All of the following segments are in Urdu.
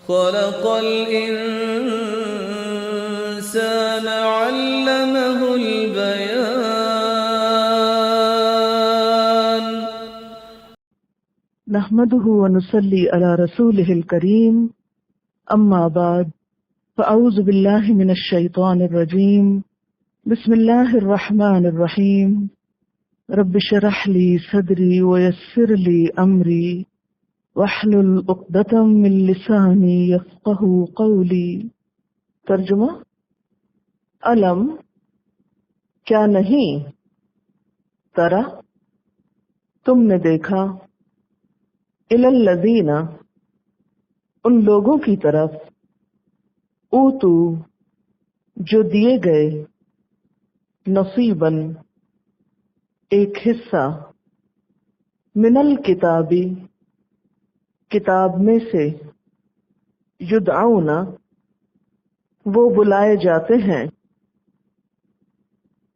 خلق الإنسان علمه البيان. نحمده ونصلي على رسوله الكريم، أما بعد، فأعوذ بالله من الشيطان الرجيم. بسم الله الرحمن الرحيم. رب اشرح لي صدري ويسر لي أمري واحلل عقدة من لساني يفقهوا قولي. ترجمہ: علم کیا نہیں، ترا تم نے دیکھا، الی الذین ان لوگوں کی طرف، اوتو جو دیے گئے، نصیباً ایک حصہ، من الکتابی کتاب میں سے، یدعون وہ بلائے جاتے ہیں،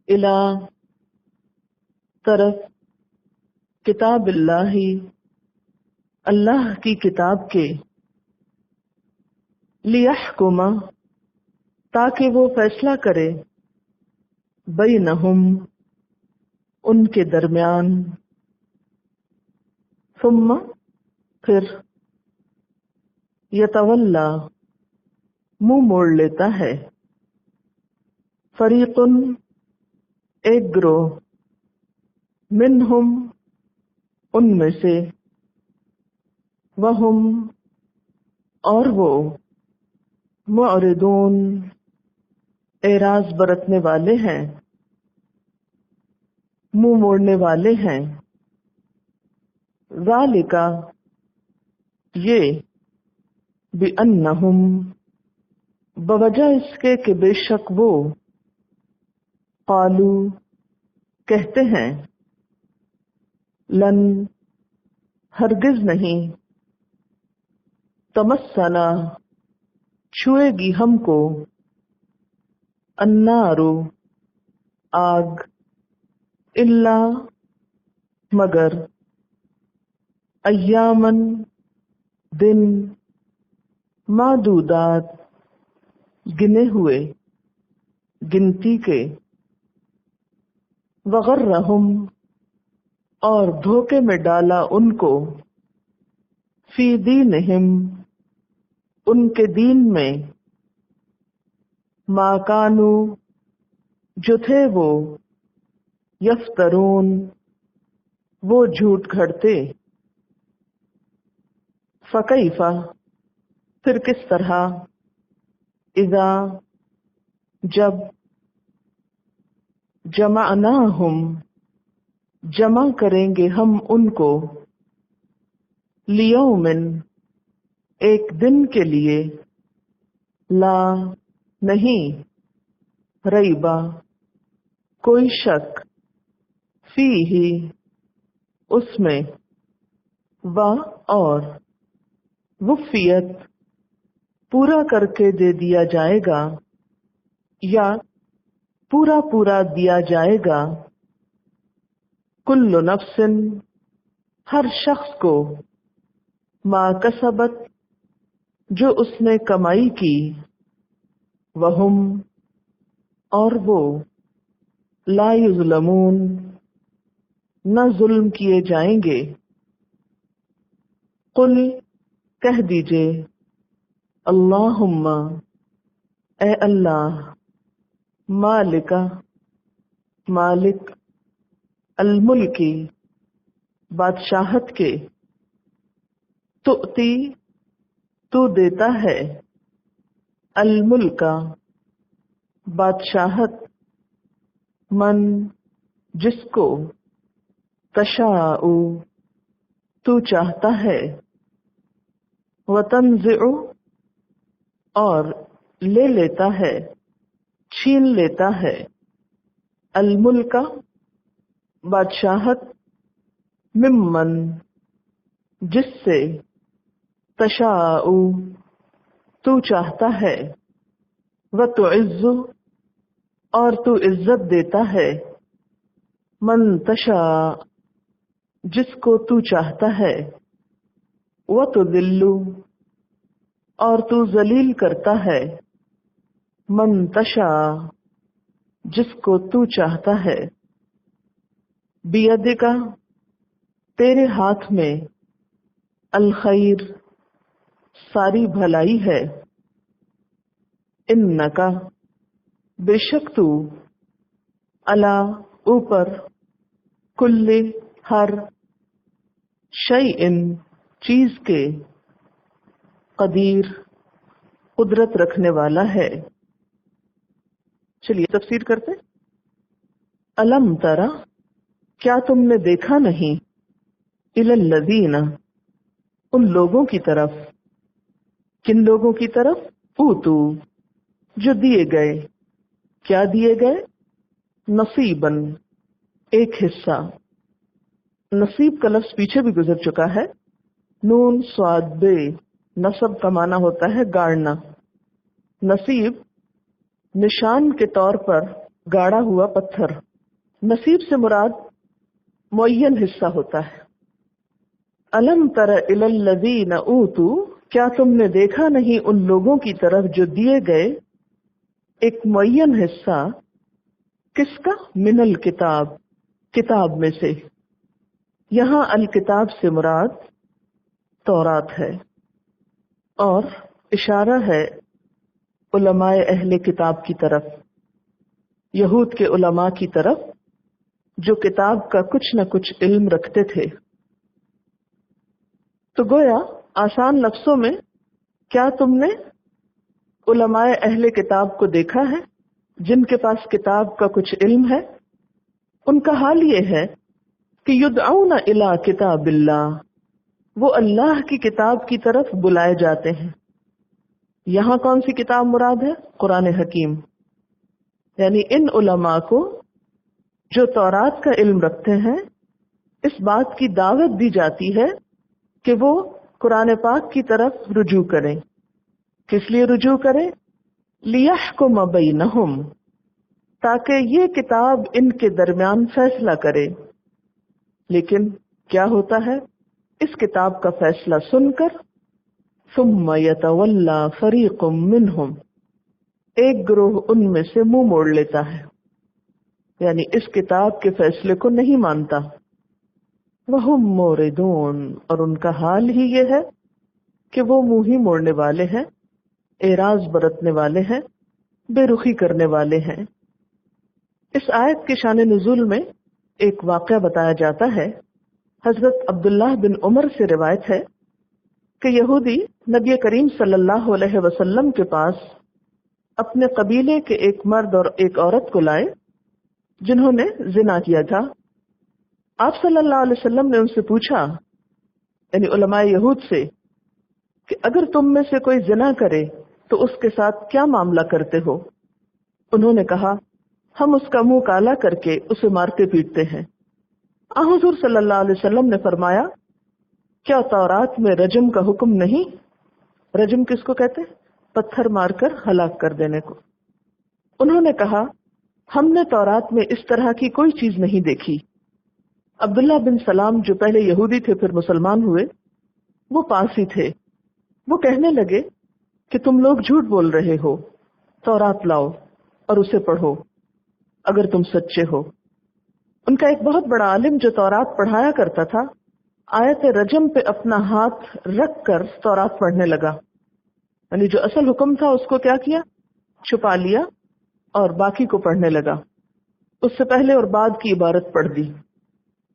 الی طرف، کتاب اللہ اللہ کی کتاب کے، لیحکم تاکہ وہ فیصلہ کرے، بینہم ان کے درمیان، ثم پھر، یتولا منہ موڑ لیتا ہے، فریقن ایک گروہ، منہم ان میں سے، وہم اور وہ، معرضون اعراض برتنے والے ہیں، منہ موڑنے والے ہیں، ذالک یہ، بأنہم بوجہ اس کے کہ بے شک وہ، قالو کہتے ہیں، لن ہرگز نہیں، تمسنا چھوئے گی ہم کو، النار آگ، الا مگر، ایامن دن، معدودات گنے ہوئے، گنتی کے، وغرہم اور دھوکے میں ڈالا ان کو، فی دینہم ان کے دین میں، ما کانوا جو تھے وہ، یفترون وہ جھوٹ گھڑتے، فکیف پھر کس طرح، اذا جب، جمعناہم جمع کریں گے ہم ان کو، لیومن ایک دن کے لیے، لا نہیں، ریبا کوئی شک، فیہ اس میں، و اور، وفیت پورا کر کے دے دیا جائے گا، یا پورا پورا دیا جائے گا، کل نفس ہر شخص کو، ما کسبت جو اس نے کمائی کی، وہم اور وہ، لا یظلمون نہ ظلم کیے جائیں گے، قل کہہ دیجئے، اللہم اے اللہ، مالک مالک، الملکی بادشاہت کے، تؤتی تو دیتا ہے، الملکا بادشاہت، من جس کو، تشاء تو چاہتا ہے، وتنزع اور لے لیتا ہے، چھین لیتا ہے، الملکا بادشاہت، ممن جس سے، تشاء تو چاہتا ہے، وتعز اور تو عزت دیتا ہے، من تشاء جس کو تو چاہتا ہے، وتذل اور تو ذلیل کرتا ہے من تشا جس کو تو چاہتا ہے، بیدکا تیرے ہاتھ میں، الخیر ساری بھلائی ہے، انکا بے شک تو، علی اوپر، کل ہر، شیئن چیز کے، قدیر قدرت رکھنے والا ہے۔ چلیے تفسیر کرتے۔ الم ترا کیا تم نے دیکھا نہیں، الی الذین ان لوگوں کی طرف، کن لوگوں کی طرف، اوتو جو دیے گئے، کیا دیے گئے، نصیباً ایک حصہ، نصیب کا لفظ پیچھے بھی گزر چکا ہے، نون صاد بے، نصب کا معنی ہوتا ہے گاڑنا، نصیب نشان کے طور پر گاڑا ہوا پتھر، نصیب سے مراد معین حصہ ہوتا ہے۔ الم تر الی الذین اوتو کیا تم نے دیکھا نہیں ان لوگوں کی طرف جو دیے گئے ایک معین حصہ، کس کا، من الکتاب کتاب میں سے، یہاں الکتاب سے مراد تورات ہے، اور اشارہ ہے علماء اہل کتاب کی طرف، یہود کے علماء کی طرف جو کتاب کا کچھ نہ کچھ علم رکھتے تھے۔ تو گویا آسان لفظوں میں کیا تم نے علماء اہل کتاب کو دیکھا ہے جن کے پاس کتاب کا کچھ علم ہے؟ ان کا حال یہ ہے کہ یدعون الی کتاب اللہ، وہ اللہ کی کتاب کی طرف بلائے جاتے ہیں۔ یہاں کون سی کتاب مراد ہے؟ قرآن حکیم، یعنی ان علماء کو جو تورات کا علم رکھتے ہیں اس بات کی دعوت دی جاتی ہے کہ وہ قرآن پاک کی طرف رجوع کریں۔ کس لیے رجوع کریں؟ لیحکم بینہم، تاکہ یہ کتاب ان کے درمیان فیصلہ کرے۔ لیکن کیا ہوتا ہے؟ اس کتاب کا فیصلہ سن کر ثم یتولی فریق منہم، ایک گروہ ان میں سے منہ موڑ لیتا ہے، یعنی اس کتاب کے فیصلے کو نہیں مانتا۔ وہم موردون، اور ان کا حال ہی یہ ہے کہ وہ منہ ہی موڑنے والے ہیں، اعراض برتنے والے ہیں، بے رخی کرنے والے ہیں۔ اس آیت کے شان نزول میں ایک واقعہ بتایا جاتا ہے۔ حضرت عبداللہ بن عمر سے روایت ہے کہ یہودی نبی کریم صلی اللہ علیہ وسلم کے پاس اپنے قبیلے کے ایک مرد اور ایک عورت کو لائے جنہوں نے زنا کیا تھا۔ آپ صلی اللہ علیہ وسلم نے ان سے پوچھا، یعنی علماء یہود سے، کہ اگر تم میں سے کوئی زنا کرے تو اس کے ساتھ کیا معاملہ کرتے ہو؟ انہوں نے کہا، ہم اس کا منہ کالا کر کے اسے مارتے پیٹتے ہیں۔ حضور صلی اللہ علیہ وسلم نے فرمایا، کیا تورات میں رجم کا حکم نہیں؟ رجم کس کو کہتے؟ پتھر مار کر ہلاک کر دینے کو۔ انہوں نے کہا، ہم نے تورات میں اس طرح کی کوئی چیز نہیں دیکھی۔ عبداللہ بن سلام جو پہلے یہودی تھے پھر مسلمان ہوئے، وہ پاس ہی تھے۔ وہ کہنے لگے کہ تم لوگ جھوٹ بول رہے ہو، تورات لاؤ اور اسے پڑھو اگر تم سچے ہو۔ ان کا ایک بہت بڑا عالم جو تورات پڑھایا کرتا تھا، آیت رجم پہ اپنا ہاتھ رکھ کر تورات پڑھنے لگا، یعنی جو اصل حکم تھا اس کو کیا کیا؟ چھپا لیا اور باقی کو پڑھنے لگا۔ اس سے پہلے اور بعد کی عبارت پڑھ دی،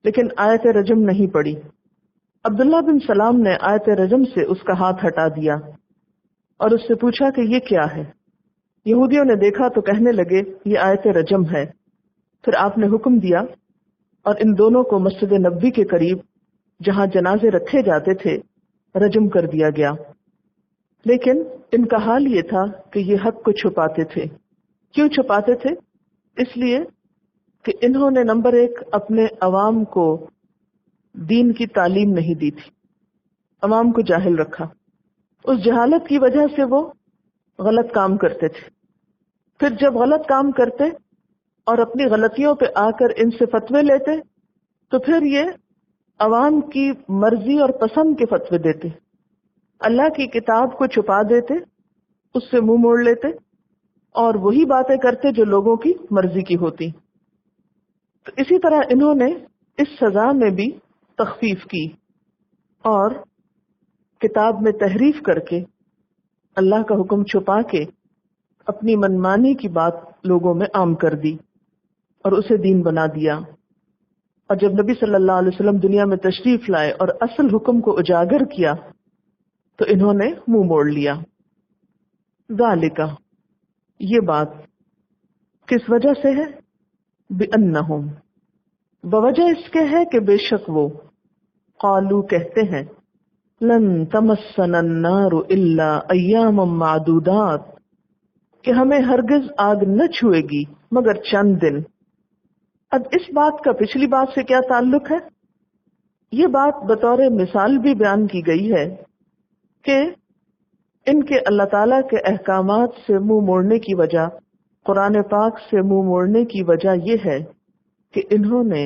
لیکن آیت رجم نہیں پڑھی۔ عبداللہ بن سلام نے آیت رجم سے اس کا ہاتھ ہٹا دیا اور اس سے پوچھا کہ یہ کیا ہے؟ یہودیوں نے دیکھا تو کہنے لگے، یہ آیت رجم ہے۔ پھر آپ نے حکم دیا اور ان دونوں کو مسجد نبوی کے قریب جہاں جنازے رکھے جاتے تھے رجم کر دیا گیا۔ لیکن ان کا حال یہ تھا کہ یہ حق کو چھپاتے تھے۔ کیوں چھپاتے تھے؟ اس لیے کہ انہوں نے نمبر ایک اپنے عوام کو دین کی تعلیم نہیں دی تھی، عوام کو جاہل رکھا۔ اس جہالت کی وجہ سے وہ غلط کام کرتے تھے۔ پھر جب غلط کام کرتے اور اپنی غلطیوں پہ آ کر ان سے فتوے لیتے تو پھر یہ عوام کی مرضی اور پسند کے فتوے دیتے، اللہ کی کتاب کو چھپا دیتے، اس سے منہ موڑ لیتے اور وہی باتیں کرتے جو لوگوں کی مرضی کی ہوتی. تو اسی طرح انہوں نے اس سزا میں بھی تخفیف کی اور کتاب میں تحریف کر کے اللہ کا حکم چھپا کے اپنی منمانی کی بات لوگوں میں عام کر دی اور اسے دین بنا دیا. اور جب نبی صلی اللہ علیہ وسلم دنیا میں تشریف لائے اور اصل حکم کو اجاگر کیا تو انہوں نے منہ موڑ لیا. ذالک، یہ بات کس وجہ سے ہے؟ بِأَنَّهُمْ، بوجہ اس کے ہے کہ بے شک وہ قالو کہتے ہیں لن تمسنا النار الا ایاما معدودات، کہ ہمیں ہرگز آگ نہ چھوئے گی مگر چند دن. اب اس بات کا پچھلی بات سے کیا تعلق ہے؟ یہ بات بطور مثال بھی بیان کی گئی ہے کہ ان کے اللہ تعالیٰ کے احکامات سے منہ موڑنے کی وجہ، قرآن پاک سے منہ موڑنے کی وجہ یہ ہے کہ انہوں نے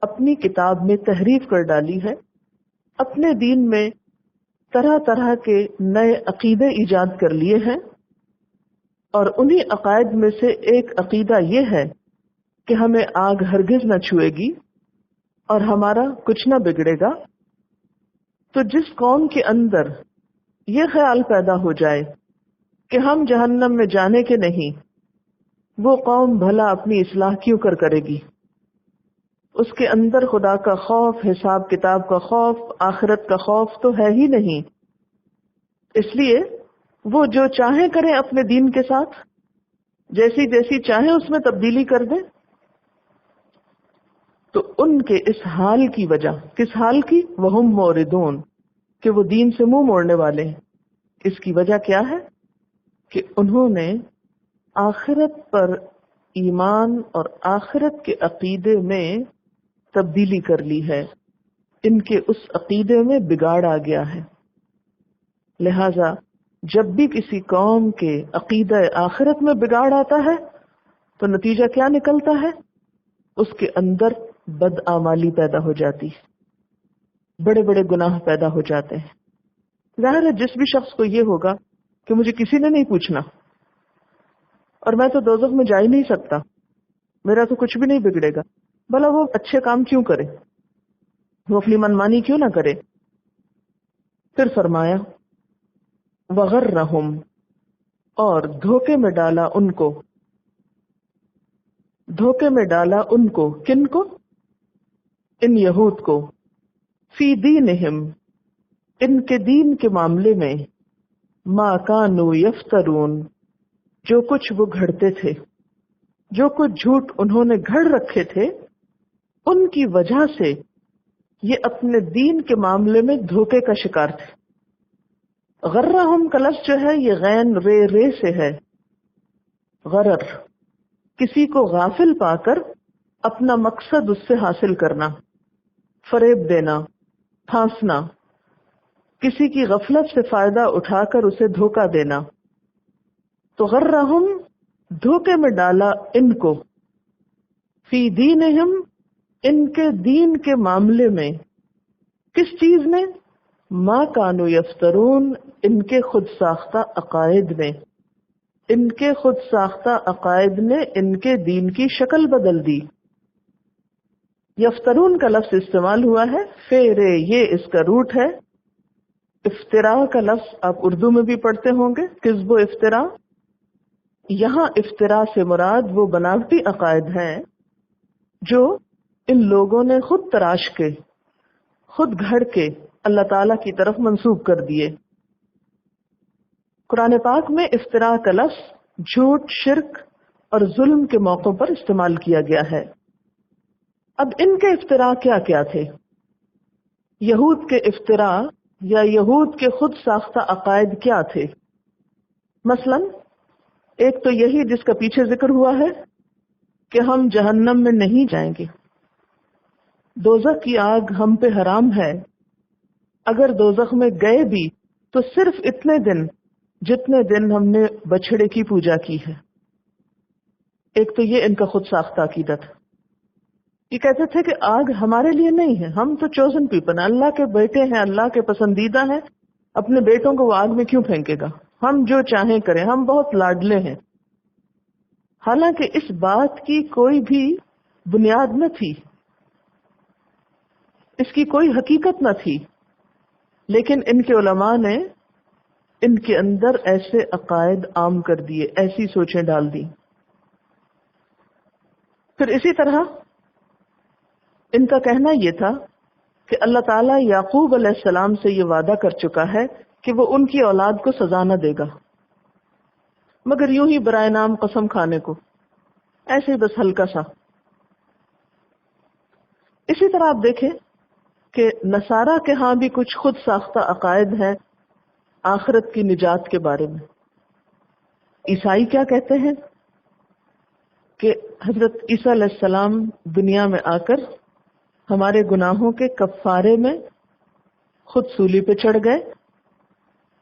اپنی کتاب میں تحریف کر ڈالی ہے، اپنے دین میں طرح طرح کے نئے عقیدے ایجاد کر لیے ہیں، اور انہی عقائد میں سے ایک عقیدہ یہ ہے کہ ہمیں آگ ہرگز نہ چھوئے گی اور ہمارا کچھ نہ بگڑے گا. تو جس قوم کے اندر یہ خیال پیدا ہو جائے کہ ہم جہنم میں جانے کے نہیں، وہ قوم بھلا اپنی اصلاح کیوں کرے گی؟ اس کے اندر خدا کا خوف، حساب کتاب کا خوف، آخرت کا خوف تو ہے ہی نہیں. اس لیے وہ جو چاہیں کریں اپنے دین کے ساتھ، جیسی جیسی چاہیں اس میں تبدیلی کر دیں. تو ان کے اس حال کی وجہ، کس حال کی؟ وہم موردون، کہ وہ دین سے منہ موڑنے والے ہیں. اس کی وجہ کیا ہے؟ کہ انہوں نے آخرت پر ایمان اور آخرت کے عقیدے میں تبدیلی کر لی ہے، ان کے اس عقیدے میں بگاڑ آ گیا ہے. لہذا جب بھی کسی قوم کے عقیدہ آخرت میں بگاڑ آتا ہے تو نتیجہ کیا نکلتا ہے؟ اس کے اندر بدعمالی پیدا ہو جاتی ہے، بڑے بڑے گناہ پیدا ہو جاتے ہیں. ظاہر ہے جس بھی شخص کو یہ ہوگا کہ مجھے کسی نے نہیں پوچھنا اور میں تو دوزخ میں جا ہی نہیں سکتا، میرا تو کچھ بھی نہیں بگڑے گا، بھلا وہ اچھے کام کیوں کرے، وہ اپنی منمانی کیوں نہ کرے. پھر فرمایا وغرہم، اور دھوکے میں ڈالا ان کو، دھوکے میں ڈالا ان کو، کن کو؟ ان یہود کو، فی دینہم، ان کے دین کے معاملے میں، ما کانوا یفترون، جو کچھ وہ گھڑتے تھے، جو کچھ جھوٹ انہوں نے گھڑ رکھے تھے، ان کی وجہ سے یہ اپنے دین کے معاملے میں دھوکے کا شکار تھے. غرہم کا لفظ جو ہے یہ غین رے سے ہے. غرر، کسی کو غافل پا کر اپنا مقصد اس سے حاصل کرنا، فریب دینا، پھانسنا، کسی کی غفلت سے فائدہ اٹھا کر اسے دھوکہ دینا. تو غرہم، دھوکے میں ڈالا ان کو، فی دینہم، ان کے دین کے معاملے میں. کس چیز میں؟ ما کانوا یفترون، ان کے خود ساختہ عقائد میں. ان کے خود ساختہ عقائد نے ان کے دین کی شکل بدل دی. یفترون کا لفظ استعمال ہوا ہے، فیرے، یہ اس کا روٹ ہے. افتراء کا لفظ آپ اردو میں بھی پڑھتے ہوں گے، کذب و افتراء. یہاں افتراء سے مراد وہ بناوٹی عقائد ہیں جو ان لوگوں نے خود تراش کے، خود گھڑ کے اللہ تعالی کی طرف منسوب کر دیے. قرآن پاک میں افتراء کا لفظ جھوٹ، شرک اور ظلم کے موقعوں پر استعمال کیا گیا ہے. اب ان کے افتراء کیا کیا تھے؟ یہود کے افتراء یا یہود کے خود ساختہ عقائد کیا تھے؟ مثلا ایک تو یہی جس کا پیچھے ذکر ہوا ہے کہ ہم جہنم میں نہیں جائیں گے، دوزخ کی آگ ہم پہ حرام ہے، اگر دوزخ میں گئے بھی تو صرف اتنے دن جتنے دن ہم نے بچھڑے کی پوجا کی ہے. ایک تو یہ ان کا خود ساختہ عقیدت. یہ کہتے تھے کہ آگ ہمارے لیے نہیں ہے، ہم تو چوزن پیپل ہیں، اللہ کے بیٹے ہیں، اللہ کے پسندیدہ ہیں، اپنے بیٹوں کو وہ آگ میں کیوں پھینکے گا؟ ہم جو چاہیں کریں، ہم بہت لاڈلے ہیں. حالانکہ اس بات کی کوئی بھی بنیاد نہ تھی، اس کی کوئی حقیقت نہ تھی، لیکن ان کے علماء نے ان کے اندر ایسے عقائد عام کر دیے، ایسی سوچیں ڈال دی. پھر اسی طرح ان کا کہنا یہ تھا کہ اللہ تعالیٰ یعقوب علیہ السلام سے یہ وعدہ کر چکا ہے کہ وہ ان کی اولاد کو سزا نہ دے گا، مگر یوں ہی برائے نام قسم کھانے کو، ایسے ہی بس ہلکا سا. اسی طرح آپ دیکھیں کہ نصارہ کے ہاں بھی کچھ خود ساختہ عقائد ہیں آخرت کی نجات کے بارے میں. عیسائی کیا کہتے ہیں کہ حضرت عیسیٰ علیہ السلام دنیا میں آ کر ہمارے گناہوں کے کفارے میں خود سولی پہ چڑھ گئے،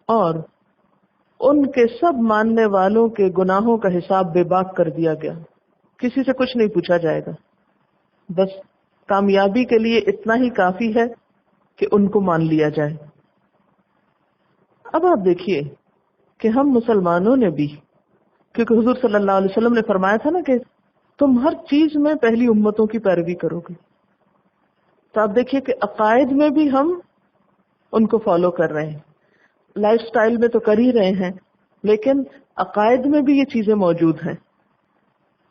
اور ان کے سب ماننے والوں کے گناہوں کا حساب بے باک کر دیا گیا، کسی سے کچھ نہیں پوچھا جائے گا. بس کامیابی کے لیے اتنا ہی کافی ہے کہ ان کو مان لیا جائے. اب آپ دیکھیے کہ ہم مسلمانوں نے بھی، کیونکہ حضور صلی اللہ علیہ وسلم نے فرمایا تھا نا کہ تم ہر چیز میں پہلی امتوں کی پیروی کرو گے، تو آپ دیکھیے کہ عقائد میں بھی ہم ان کو فالو کر رہے ہیں. لائف سٹائل میں تو کر ہی رہے ہیں، لیکن عقائد میں بھی یہ چیزیں موجود ہیں.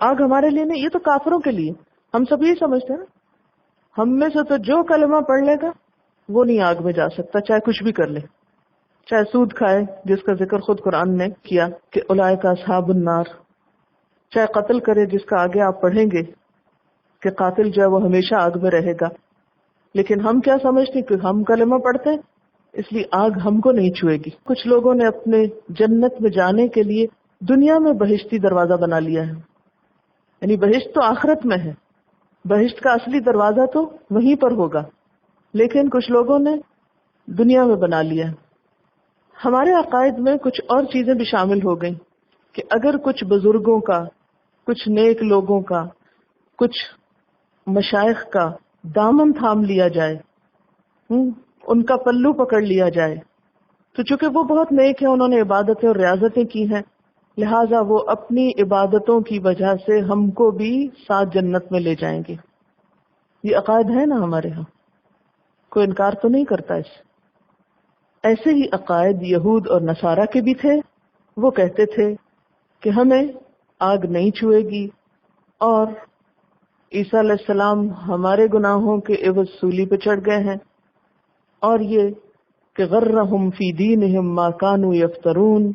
آگ ہمارے لیے نہیں، یہ تو کافروں کے لیے. ہم سب یہ سمجھتے ہیں نا، ہم میں سے تو جو کلمہ پڑھ لے گا وہ نہیں آگ میں جا سکتا، چاہے کچھ بھی کر لے، چاہے سود کھائے جس کا ذکر خود قرآن نے کیا کہ اولئک اصحاب النار، چاہے قتل کرے جس کا آگے آپ پڑھیں گے کہ قاتل جو ہے وہ ہمیشہ آگ میں رہے گا. لیکن ہم کیا سمجھتے کہ ہم کلمہ پڑھتے ہیں اس لیے آگ ہم کو نہیں چھوئے گی. کچھ لوگوں نے اپنے جنت میں جانے کے لیے دنیا میں بہشتی دروازہ بنا لیا ہے، یعنی بہشت تو آخرت میں ہے، بہشت کا اصلی دروازہ تو وہیں پر ہوگا، لیکن کچھ لوگوں نے دنیا میں بنا لیا ہے. ہمارے عقائد میں کچھ اور چیزیں بھی شامل ہو گئیں کہ اگر کچھ بزرگوں کا، کچھ نیک لوگوں کا، کچھ مشائخ کا دامن تھام لیا جائے، ان کا پلو پکڑ لیا جائے، تو چونکہ وہ بہت نیک ہیں، انہوں نے عبادتیں اور ریاضتیں کی ہیں، لہٰذا وہ اپنی عبادتوں کی وجہ سے ہم کو بھی ساتھ جنت میں لے جائیں گے. یہ عقائد ہے نا ہمارے ہاں، کوئی انکار تو نہیں کرتا اس. ایسے ہی عقائد یہود اور نصارہ کے بھی تھے. وہ کہتے تھے کہ ہمیں آگ نہیں چھوئے گی، اور عیسیٰ علیہ السلام ہمارے گناہوں کے عوض سولی پہ چڑھ گئے ہیں، اور یہ کہ غرہم فی دینہم ما کانوا یفترون.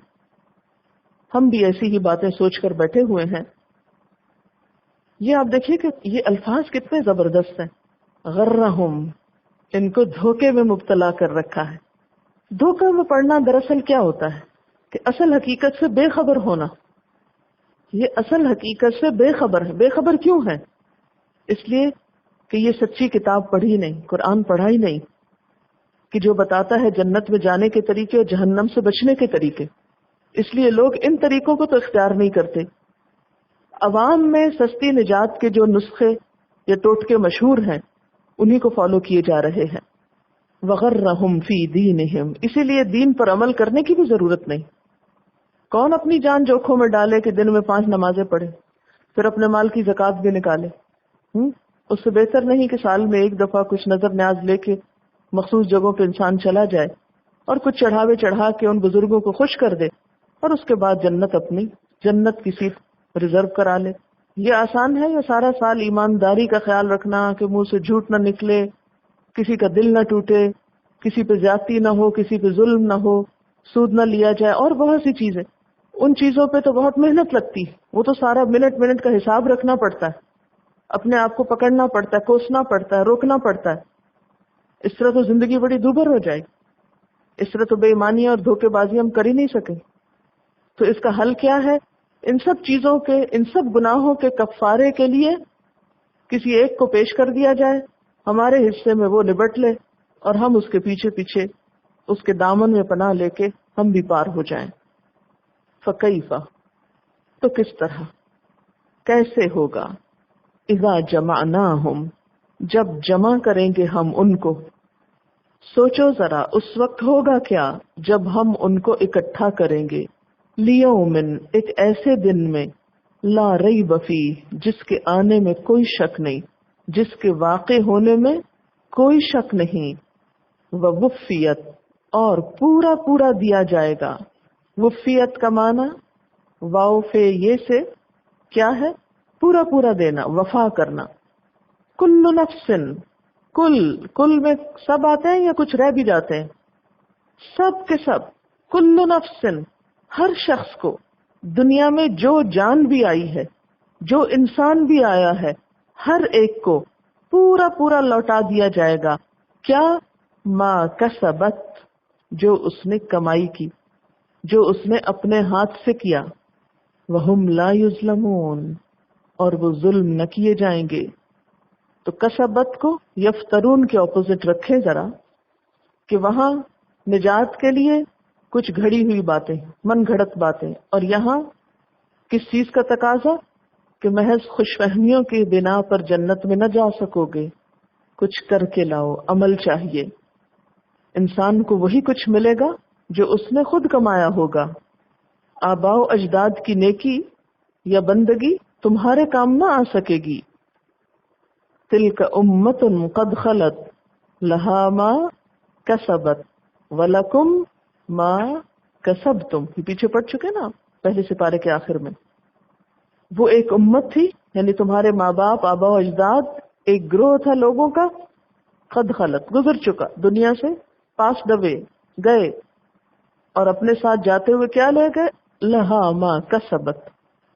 ہم بھی ایسی ہی باتیں سوچ کر بیٹھے ہوئے ہیں. یہ آپ دیکھیے کہ یہ الفاظ کتنے زبردست ہیں. غرہم، ان کو دھوکے میں مبتلا کر رکھا ہے. دھوکے میں پڑنا دراصل کیا ہوتا ہے کہ اصل حقیقت سے بے خبر ہونا. یہ اصل حقیقت سے بے خبر ہے. بے خبر کیوں ہے؟ اس لیے کہ یہ سچی کتاب پڑھی نہیں، قرآن پڑھا ہی نہیں، کہ جو بتاتا ہے جنت میں جانے کے طریقے اور جہنم سے بچنے کے طریقے. اس لیے لوگ ان طریقوں کو تو اختیار نہیں کرتے. عوام میں سستی نجات کے جو نسخے یا ٹوٹکے مشہور ہیں انہی کو فالو کیے جا رہے ہیں. وغرہم فی دینہم، اسی لیے دین پر عمل کرنے کی بھی ضرورت نہیں. کون اپنی جان جوکھوں میں ڈالے کہ دن میں 5 نمازیں پڑھے پھر اپنے مال کی زکوٰۃ بھی نکالے؟ اس سے بہتر نہیں کہ سال میں ایک دفعہ کچھ نظر نیاز لے کے مخصوص جگہوں پہ انسان چلا جائے اور کچھ چڑھاوے چڑھا کے ان بزرگوں کو خوش کر دے، اور اس کے بعد اپنی جنت کی سیٹ ریزرو کرا لے. یہ آسان ہے؟ یا سارا سال ایمانداری کا خیال رکھنا کہ منہ سے جھوٹ نہ نکلے، کسی کا دل نہ ٹوٹے، کسی پہ زیادتی نہ ہو، کسی پہ ظلم نہ ہو، سود نہ لیا جائے، اور بہت سی چیزیں. ان چیزوں پہ تو بہت محنت لگتی ہے، وہ تو سارا منٹ منٹ کا حساب رکھنا پڑتا ہے، اپنے آپ کو پکڑنا پڑتا ہے، کوسنا پڑتا ہے، روکنا پڑتا ہے. اس طرح تو زندگی بڑی دوبھر ہو جائے گی. اس طرح تو بے ایمانی اور دھوکے بازی ہم کر ہی نہیں سکیں. تو اس کا حل کیا ہے؟ ان سب چیزوں کے، ان سب گناہوں کے کفارے کے لیے کسی ایک کو پیش کر دیا جائے، ہمارے حصے میں وہ نبٹ لے، اور ہم اس کے پیچھے پیچھے اس کے دامن میں پناہ لے کے ہم بھی پار ہو جائیں. فکیف، تو کس طرح، کیسے ہوگا؟ اذا جمعناہم، جب جمع کریں گے ہم ان کو، سوچو ذرا اس وقت ہوگا کیا جب ہم ان کو اکٹھا کریں گے، لیومن ایک ایسے دن میں، لا ریب فیہ جس کے آنے میں کوئی شک نہیں، جس کے واقع ہونے میں کوئی شک نہیں، ووفیت اور پورا پورا دیا جائے گا۔ وفیت کا معنی واو فے یہ سے کیا ہے؟ پورا پورا دینا، وفا کرنا۔ کل نفس، کل میں سب آتے ہیں یا کچھ رہ بھی جاتے ہیں؟ سب کے سب، کل نفس ہر شخص کو، دنیا میں جو جان بھی آئی ہے، جو انسان بھی آیا ہے، ہر ایک کو پورا پورا لوٹا دیا جائے گا۔ کیا؟ ما کسبت، جو اس نے کمائی کی، جو اس نے اپنے ہاتھ سے کیا، وہم لا یظلمون، اور وہ ظلم نہ کیے جائیں گے۔ تو کسبت کو یفترون کے اپوزٹ رکھے ذرا، کہ وہاں نجات کے لیے کچھ گھڑی ہوئی باتیں، من گھڑت باتیں، اور یہاں کس چیز کا تقاضا؟ کہ محض خوش فہمیوں کی بنا پر جنت میں نہ جا سکو گے، کچھ کر کے لاؤ، عمل چاہیے۔ انسان کو وہی کچھ ملے گا جو اس نے خود کمایا ہوگا۔ آباء و اجداد کی نیکی یا بندگی تمہارے کام نہ آ سکے گی۔ تلک امت قد خلت لہا ما کسبت ولکم ما کسبتم، یہ پیچھے پڑھ چکے نا پہلے سپارے کے آخر میں۔ وہ ایک امت تھی، یعنی تمہارے ماں باپ، آباء و اجداد، ایک گروہ تھا لوگوں کا، قد خلت گزر چکا، دنیا سے پاس ڈبے گئے، اور اپنے ساتھ جاتے ہوئے کیا لے گئے؟ لہا ما کسبت،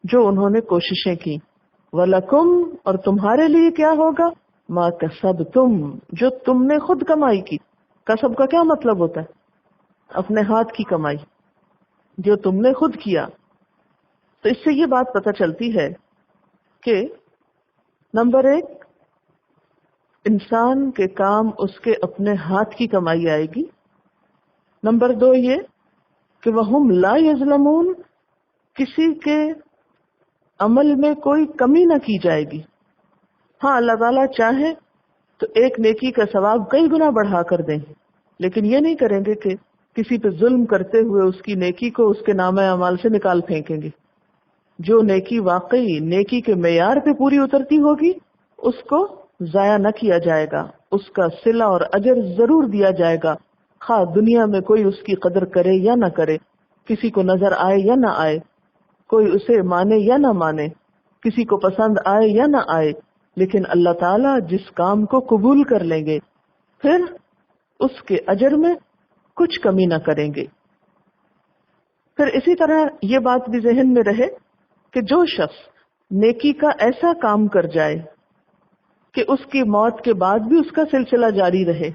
جو انہوں نے کوششیں کی، وَلَكُمْ اور تمہارے لیے کیا ہوگا؟ ما کسبتم، جو تم نے خود کمائی کی۔ کسب کا کیا مطلب ہوتا ہے؟ اپنے ہاتھ کی کمائی، جو تم نے خود کیا۔ تو اس سے یہ بات پتہ چلتی ہے کہ نمبر 1، انسان کے کام اس کے اپنے ہاتھ کی کمائی آئے گی۔ نمبر 2 یہ کہ وہم لا یظلمون، کسی کے عمل میں کوئی کمی نہ کی جائے گی۔ ہاں اللہ تعالیٰ چاہے تو ایک نیکی کا ثواب کئی گنا بڑھا کر دیں، لیکن یہ نہیں کریں گے کہ کسی پہ ظلم کرتے ہوئے اس کی نیکی کو اس کے نامہ اعمال سے نکال پھینکیں گے۔ جو نیکی واقعی نیکی کے معیار پہ پوری اترتی ہوگی اس کو ضائع نہ کیا جائے گا، اس کا صلہ اور اجر ضرور دیا جائے گا، خواہ دنیا میں کوئی اس کی قدر کرے یا نہ کرے، کسی کو نظر آئے یا نہ آئے، کوئی اسے مانے یا نہ مانے، کسی کو پسند آئے یا نہ آئے، لیکن اللہ تعالیٰ جس کام کو قبول کر لیں گے پھر اس کے اجر میں کچھ کمی نہ کریں گے۔ پھر اسی طرح یہ بات بھی ذہن میں رہے کہ جو شخص نیکی کا ایسا کام کر جائے کہ اس کی موت کے بعد بھی اس کا سلسلہ جاری رہے،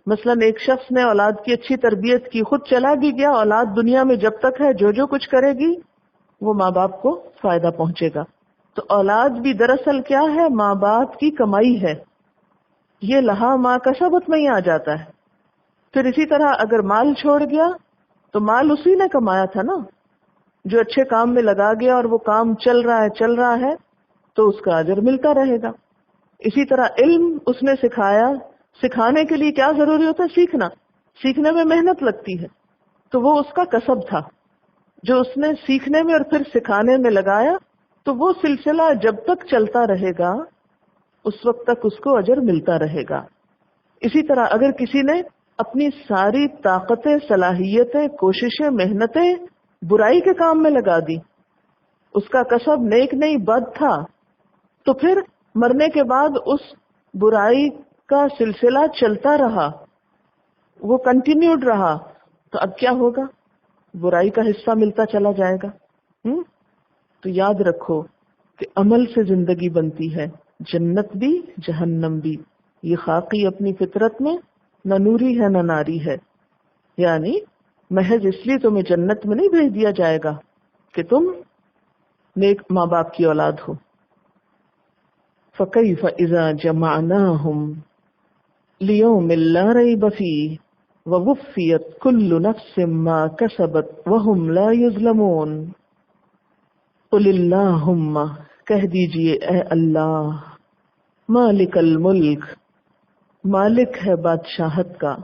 مثلا ایک شخص نے اولاد کی اچھی تربیت کی، خود چلا بھی گیا، اولاد دنیا میں جب تک ہے جو کچھ کرے گی وہ ماں باپ کو فائدہ پہنچے گا۔ تو اولاد بھی دراصل کیا ہے؟ ماں باپ کی کمائی ہے، یہ لہا ما کسبت میں ہی آ جاتا ہے۔ پھر اسی طرح اگر مال چھوڑ گیا تو مال اسی نے کمایا تھا نا، جو اچھے کام میں لگا گیا اور وہ کام چل رہا ہے تو اس کا اجر ملتا رہے گا۔ اسی طرح علم اس نے سکھایا، سکھانے کے لیے کیا ضروری ہوتا ہے؟ سیکھنا، سیکھنے میں محنت لگتی ہے، تو وہ اس کا کسب تھا جو اس نے سیکھنے میں اور پھر سکھانے میں لگایا، تو وہ سلسلہ جب تک چلتا رہے گا اس وقت تک اس کو اجر ملتا رہے گا۔ اسی طرح اگر کسی نے اپنی ساری طاقتیں، صلاحیتیں، کوششیں، محنتیں برائی کے کام میں لگا دی، اس کا کسب نیک نہیں بد تھا، تو پھر مرنے کے بعد اس برائی کا سلسلہ چلتا رہا، وہ کنٹینیوڈ رہا، تو اب کیا ہوگا؟ برائی کا حصہ ملتا چلا جائے گا۔ تو یاد رکھو کہ عمل سے زندگی بنتی ہے، جنت بھی جہنم بھی۔ یہ خاکی اپنی فطرت میں نہ نوری ہے نہ ناری ہے، یعنی محض اس لیے تمہیں جنت میں نہیں بھیج دیا جائے گا کہ تم نیک ماں باپ کی اولاد ہو۔ فَكَيْفَ إِذَا جَمَعْنَاهُمْ لِيَوْمٍ لَا رَيْبَ فِيهِ وَوُفِّيَتْ كُلُّ نَفْسٍ مَا كَسَبَتْ وَهُمْ لَا يُظْلَمُونَ۔ قُلِ اللَّهُمَّ، کہہ دیجئے اے اللہ، مالک الملک، مالک ہے بادشاہت کا.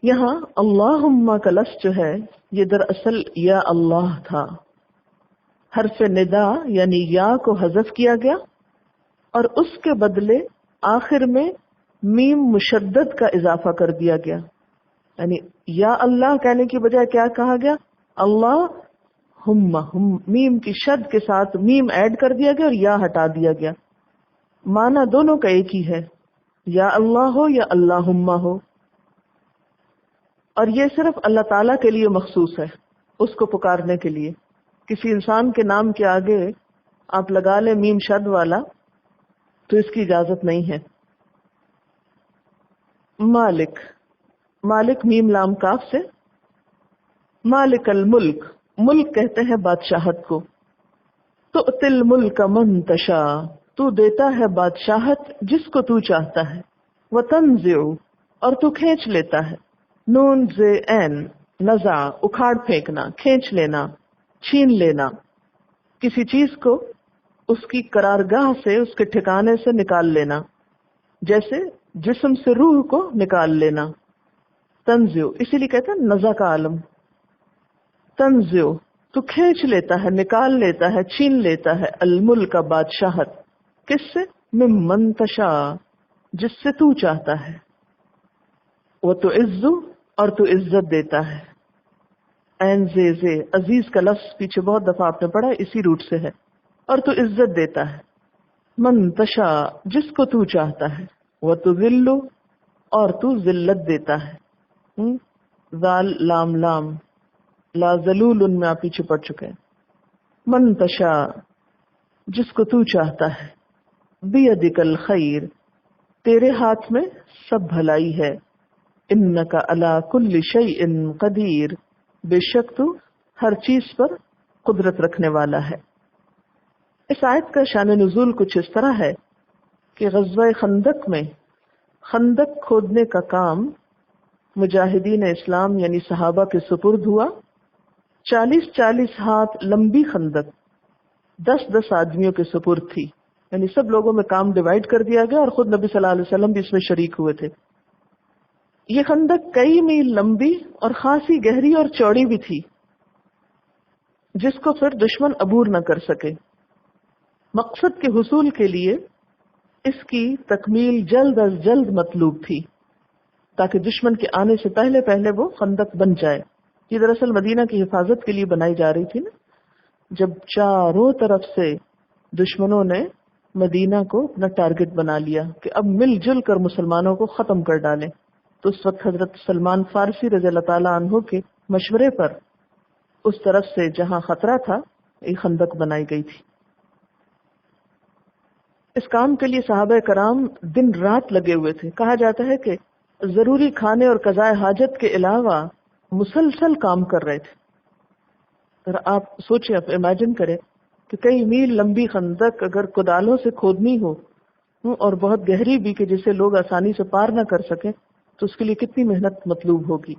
یہاں اللہم کا لفظ جو ہے یہ دراصل یا اللہ تھا. حرف ندا یعنی یا کو حذف کیا گیا اور اس کے بدلے آخر میں میم مشدد کا اضافہ کر دیا گیا. یعنی یا اللہ کہنے کی بجائے کیا کہا گیا؟ اللہ ہم. میم کی شد کے ساتھ میم ایڈ کر دیا گیا اور یا ہٹا دیا گیا. معنی دونوں کا ایک ہی ہے، یا اللہ ہو یا اللہم ہو. اور یہ صرف اللہ تعالیٰ کے لیے مخصوص ہے، اس کو پکارنے کے لیے. کسی انسان کے نام کے آگے آپ لگا لیں میم شد والا تو اس کی اجازت نہیں ہے. مالک، مالک میم لام کاف سے. مالک الملک، ملک کہتے ہیں بادشاہت کو. تؤتی الملک من تشاء، تو دیتا ہے بادشاہت جس کو تو چاہتا ہے. وتنزع، اور تو کھینچ لیتا ہے. نون ز این، نزع اکھاڑ پھینکنا، کھینچ لینا، چھین لینا. کسی چیز کو اس کی قرارگاہ سے، اس کے ٹھکانے سے نکال لینا، جیسے جسم سے روح کو نکال لینا. تنزع، اسی لیے کہتے ہیں نزع کا عالم. تنزع، تو کھینچ لیتا ہے، نکال لیتا ہے، چھین لیتا ہے. الملک، بادشاہت، کس سے؟ ممن تشاء، جس سے تو چاہتا ہے. وتعز، اور تو عزت دیتا ہے. عین زے، عزیز کا لفظ پیچھے بہت دفعہ آپ نے پڑھا، اسی روٹ سے ہے. اور تو عزت دیتا ہے. من تشاء، جس کو تو چاہتا ہے. وتذل، اور تو ذلت دیتا ہے. ذال لام لام، لا ذلول میں آپ پیچھے پڑ چکے ہیں. من تشاء، جس کو تو چاہتا ہے. بیدک الخیر، تیرے ہاتھ میں سب بھلائی ہے. انک علی کل شیء قدیر، بے شک تو ہر چیز پر قدرت رکھنے والا ہے. اس آیت کا شان نزول کچھ اس طرح ہے کہ غزوہ خندق میں خندق کھودنے کا کام مجاہدین اسلام یعنی صحابہ کے سپرد ہوا. 40 ہاتھ لمبی خندق 10 آدمیوں کے سپرد تھی. یعنی سب لوگوں میں کام ڈیوائڈ کر دیا گیا اور خود نبی صلی اللہ علیہ وسلم بھی اس میں شریک ہوئے تھے. یہ خندق کئی میل لمبی اور خاصی گہری اور چوڑی بھی تھی، جس کو پھر دشمن عبور نہ کر سکے. مقصد کے حصول کے لیے اس کی تکمیل جلد از جلد مطلوب تھی تاکہ دشمن کے آنے سے پہلے پہلے وہ خندق بن جائے. یہ دراصل مدینہ کی حفاظت کے لیے بنائی جا رہی تھی نا. جب چاروں طرف سے دشمنوں نے مدینہ کو اپنا ٹارگٹ بنا لیا کہ اب مل جل کر مسلمانوں کو ختم کر ڈالیں، تو اس وقت حضرت سلمان فارسی رضی اللہ تعالیٰ عنہ کے مشورے پر اس طرف سے جہاں خطرہ تھا ایک خندق بنائی گئی تھی. اس کام کے لیے صحابہ کرام دن رات لگے ہوئے تھے. کہا جاتا ہے کہ ضروری کھانے اور قضائے حاجت کے علاوہ مسلسل کام کر رہے تھے. اگر آپ سوچیں، آپ امیجن کریں کہ کئی میل لمبی خندق اگر کدالوں سے کھودنی ہو اور بہت گہری بھی کہ جسے لوگ آسانی سے پار نہ کر سکیں، تو اس کے لیے کتنی محنت مطلوب ہوگی.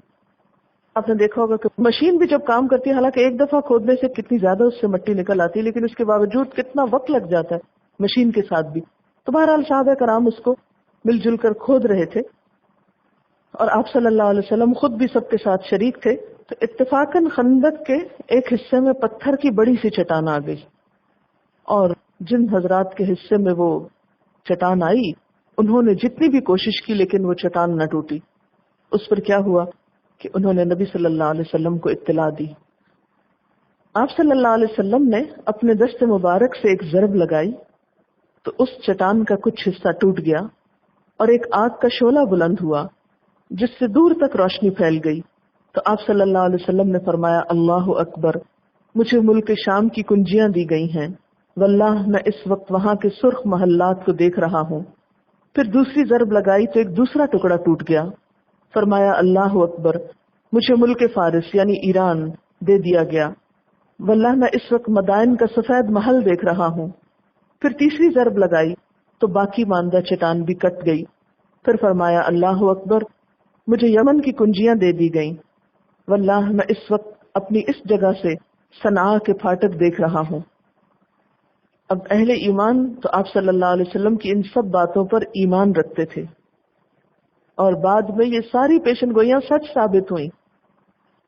آپ نے دیکھا ہوگا کہ مشین بھی جب کام کرتی ہے، حالانکہ ایک دفعہ کھودنے سے کتنی زیادہ اس سے مٹی نکل آتی ہے، لیکن اس کے باوجود کتنا وقت لگ جاتا ہے مشین کے ساتھ بھی. تو بہرحال صحابہ کرام اس کو مل جل کر کھود رہے تھے اور آپ صلی اللہ علیہ وسلم خود بھی سب کے ساتھ شریک تھے. تو اتفاقاً خندق کے ایک حصے میں پتھر کی بڑی سی چٹان آ گئی، اور جن حضرات کے حصے میں وہ چٹان آئی انہوں نے جتنی بھی کوشش کی لیکن وہ چٹان نہ ٹوٹی. اس پر کیا ہوا کہ انہوں نے نبی صلی اللہ علیہ وسلم کو اطلاع دی. آپ صلی اللہ علیہ وسلم نے اپنے دست مبارک سے ایک ضرب لگائی تو اس چٹان کا کچھ حصہ ٹوٹ گیا اور ایک آگ کا شعلہ بلند ہوا جس سے دور تک روشنی پھیل گئی. تو آپ صلی اللہ علیہ وسلم نے فرمایا، اللہ اکبر، مجھے ملک شام کی کنجیاں دی گئی ہیں، واللہ میں اس وقت وہاں کے سرخ محلات کو دیکھ رہا ہوں. پھر دوسری ضرب لگائی تو ایک دوسرا ٹکڑا ٹوٹ گیا. فرمایا، اللہ اکبر، مجھے ملک فارس یعنی ایران دے دیا گیا، واللہ میں اس وقت مدائن کا سفید محل دیکھ رہا ہوں. پھر تیسری ضرب لگائی تو باقی ماندہ چٹان بھی کٹ گئی. پھر فرمایا، اللہ اکبر، مجھے یمن کی کنجیاں دے دی گئیں، واللہ میں اس وقت اپنی اس جگہ سے صنعاء کے پھاٹک دیکھ رہا ہوں. اب اہل ایمان تو آپ صلی اللہ علیہ وسلم کی ان سب باتوں پر ایمان رکھتے تھے، اور بعد میں یہ ساری پیشن گوئیاں سچ ثابت ہوئیں.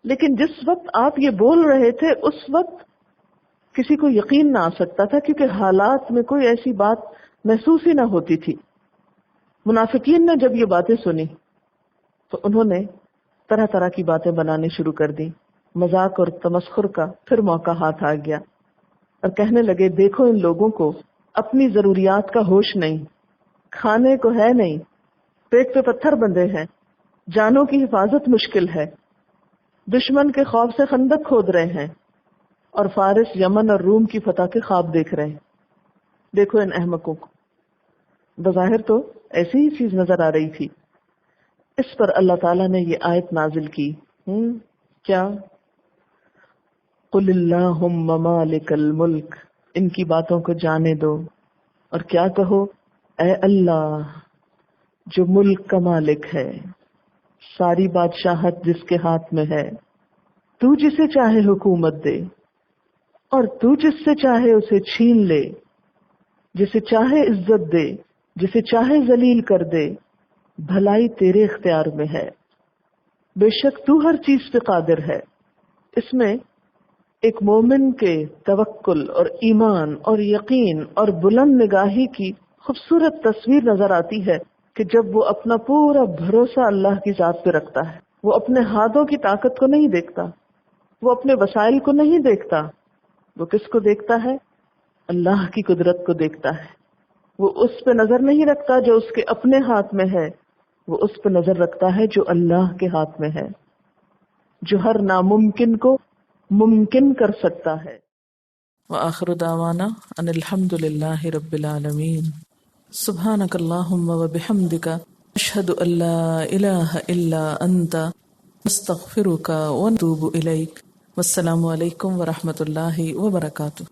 لیکن جس وقت آپ یہ بول رہے تھے اس وقت کسی کو یقین نہ آ سکتا تھا، کیونکہ حالات میں کوئی ایسی بات محسوس ہی نہ ہوتی تھی. منافقین نے جب یہ باتیں سنی تو انہوں نے طرح طرح کی باتیں بنانے شروع کر دی. مذاق اور تمسخر کا پھر موقع ہاتھ آ گیا اور کہنے لگے دیکھو ان لوگوں کو اپنی ضروریات کا ہوش نہیں، کھانے کو ہے نہیں، پیٹ پہ پتھر بندھے ہیں، جانوں کی حفاظت مشکل ہے، دشمن کے خوف سے خندق کھود رہے ہیں اور فارس، یمن اور روم کی فتح کے خواب دیکھ رہے ہیں. دیکھو ان احمقوں کو. بظاہر تو ایسی ہی چیز نظر آ رہی تھی. اس پر اللہ تعالیٰ نے یہ آیت نازل کی. کیا؟ قل اللہم مالک الملک. ان کی باتوں کو جانے دو اور کیا کہو؟ اے اللہ جو ملک کا مالک ہے، ساری بادشاہت جس کے ہاتھ میں ہے، تو جسے چاہے حکومت دے اور تو جس سے چاہے اسے چھین لے، جسے چاہے عزت دے، جسے چاہے ذلیل کر دے، بھلائی تیرے اختیار میں ہے، بے شک تو ہر چیز پہ قادر ہے. اس میں ایک مومن کے توکل اور ایمان اور یقین اور بلند نگاہی کی خوبصورت تصویر نظر آتی ہے کہ جب وہ اپنا پورا بھروسہ اللہ کی ذات پہ رکھتا ہے. وہ اپنے ہاتھوں کی طاقت کو نہیں دیکھتا، وہ اپنے وسائل کو نہیں دیکھتا، وہ کس کو دیکھتا ہے؟ اللہ کی قدرت کو دیکھتا ہے. وہ اس پہ نظر نہیں رکھتا جو اس کے اپنے ہاتھ میں ہے، وہ اس پہ نظر رکھتا ہے جو اللہ کے ہاتھ میں ہے، جو ہر ناممکن کو ممکن کر سکتا ہے. وآخر دعوانا ان الحمد للہ رب العالمین. سبحانک اللہم وبحمدک اشہد ان لا الہ الا انت نستغفرک ونتوب الیک. والسلام علیکم ورحمۃ اللہ وبرکاتہ.